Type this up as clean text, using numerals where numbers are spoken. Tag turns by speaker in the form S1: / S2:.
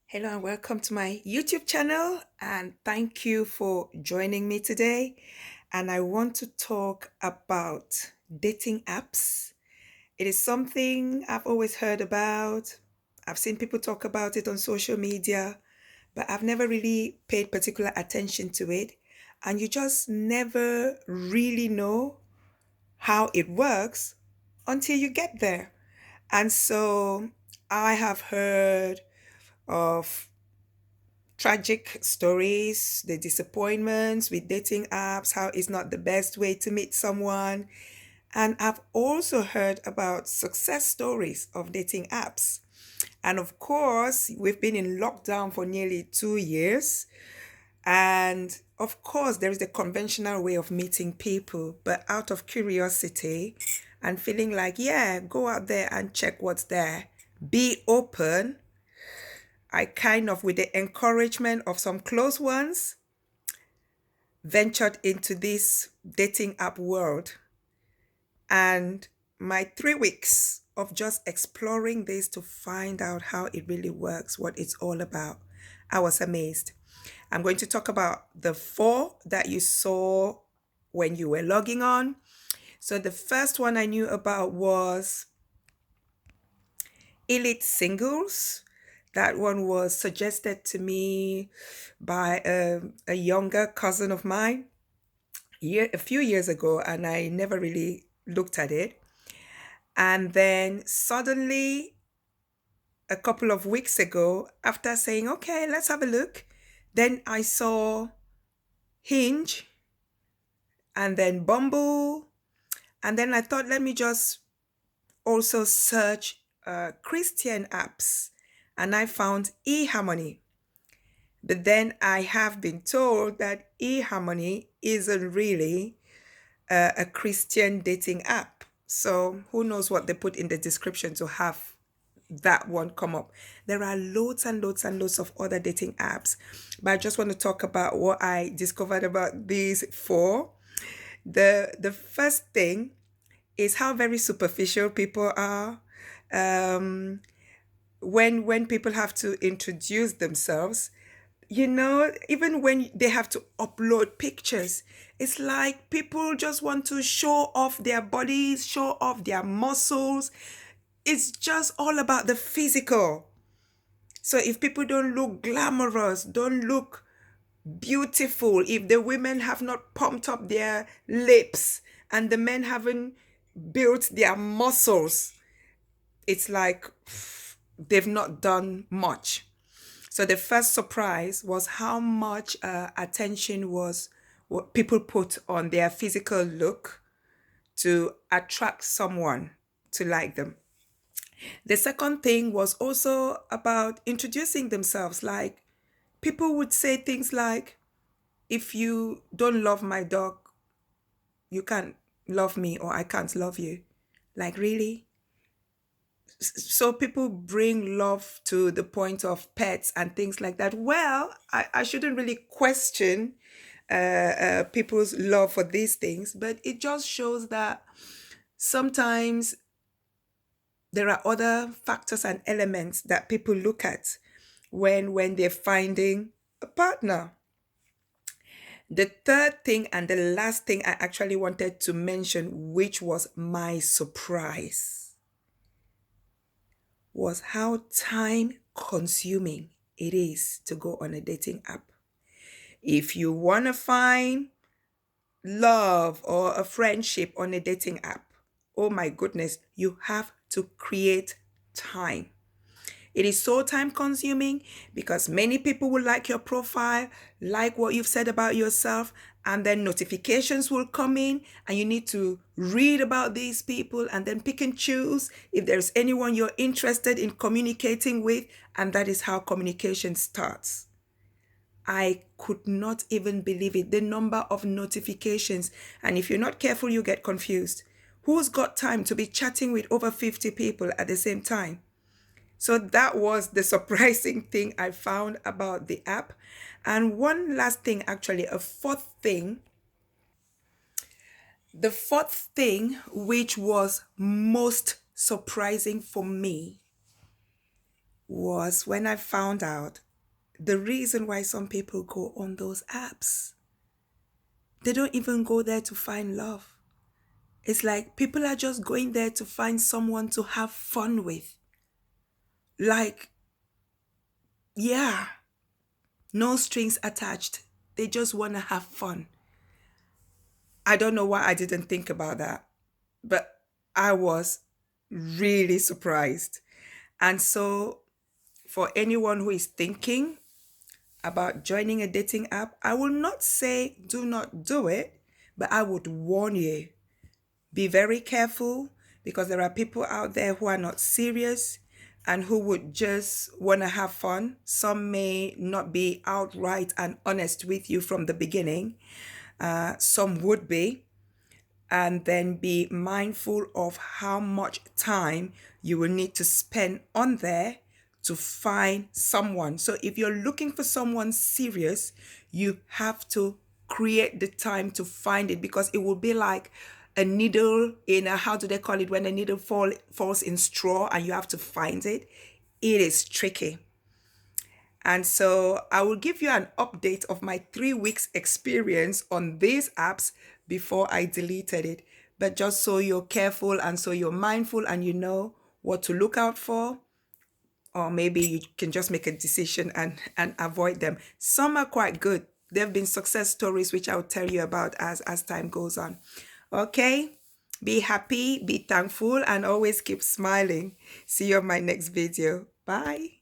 S1: Hello and welcome to my YouTube channel, and thank you for joining me today. And I want to talk about dating apps. It is something I've always heard about. I've seen people talk about it on social media, but I've never really paid particular attention to it. And you just never really know how it works until you get there. And so I have heard of tragic stories, the disappointments with dating apps, how it's not the best way to meet someone. And I've also heard about success stories of dating apps. And of course, we've been in lockdown for nearly 2 years. And of course, there is the conventional way of meeting people, but out of curiosity and feeling like, yeah, go out there and check what's there. Be open. I kind of, with the encouragement of some close ones, ventured into this dating app world. And my 3 weeks of just exploring this to find out how it really works, what it's all about, I was amazed. I'm going to talk about the four that you saw when you were logging on. So the first one I knew about was Elite Singles. That one was suggested to me by a younger cousin of mine a few years ago, and I never really looked at it. And then suddenly, a couple of weeks ago, after saying, okay, let's have a look, then I saw Hinge and then Bumble. And then I thought, let me just also search Christian apps. And I found eHarmony. But then I have been told that eHarmony isn't really a Christian dating app. So who knows what they put in the description to have that one come up. There are loads and loads and loads of other dating apps, but I just want to talk about what I discovered about these four. The first thing is how very superficial people are. Um, when people have to introduce themselves, even when they have to upload pictures, it's like people just want to show off their bodies, show off their muscles. It's just all about the physical. So if people don't look glamorous, don't look beautiful, if the women have not pumped up their lips and the men haven't built their muscles, it's like they've not done much. So the first surprise was how much attention was what people put on their physical look to attract someone to like them. The second thing was also about introducing themselves. Like people would say things like, if you don't love my dog, you can't love me, or I can't love you. Like, really? So people bring love to the point of pets and things like that. Well, I shouldn't really question people's love for these things, but it just shows that sometimes there are other factors and elements that people look at when they're finding a partner. The third thing and the last thing I actually wanted to mention, which was my surprise, was how time consuming it is to go on a dating app. If you want to find love or a friendship on a dating app, oh my goodness, you have to create time. It is so time consuming because many people will like your profile, like what you've said about yourself, and then notifications will come in and you need to read about these people and then pick and choose if there's anyone you're interested in communicating with, and that is how communication starts. I could not even believe it, the number of notifications. And if you're not careful, you get confused. Who's got time to be chatting with over 50 people at the same time? So that was the surprising thing I found about the app. And one last thing, actually, a fourth thing. The fourth thing, which was most surprising for me, was when I found out the reason why some people go on those apps. They don't even go there to find love. It's like people are just going there to find someone to have fun with. Like, yeah, no strings attached. They just want to have fun. I don't know why I didn't think about that, but I was really surprised. And so, for anyone who is thinking about joining a dating app, I will not say do not do it, but I would warn you, be very careful because there are people out there who are not serious and who would just want to have fun. Some may not be outright and honest with you from the beginning. Some would be, and then be mindful of how much time you will need to spend on there to find someone. So if you're looking for someone serious, you have to create the time to find it because it will be like a needle in a, how do they call it, when a needle falls in straw and you have to find it. It is tricky. And so I will give you an update of my 3 weeks experience on these apps before I deleted it. But just so you're careful and so you're mindful and you know what to look out for, or maybe you can just make a decision and avoid them. Some are quite good. There have been success stories which I'll tell you about as time goes on. Okay? Be happy, be thankful, and always keep smiling. See you on my next video. Bye.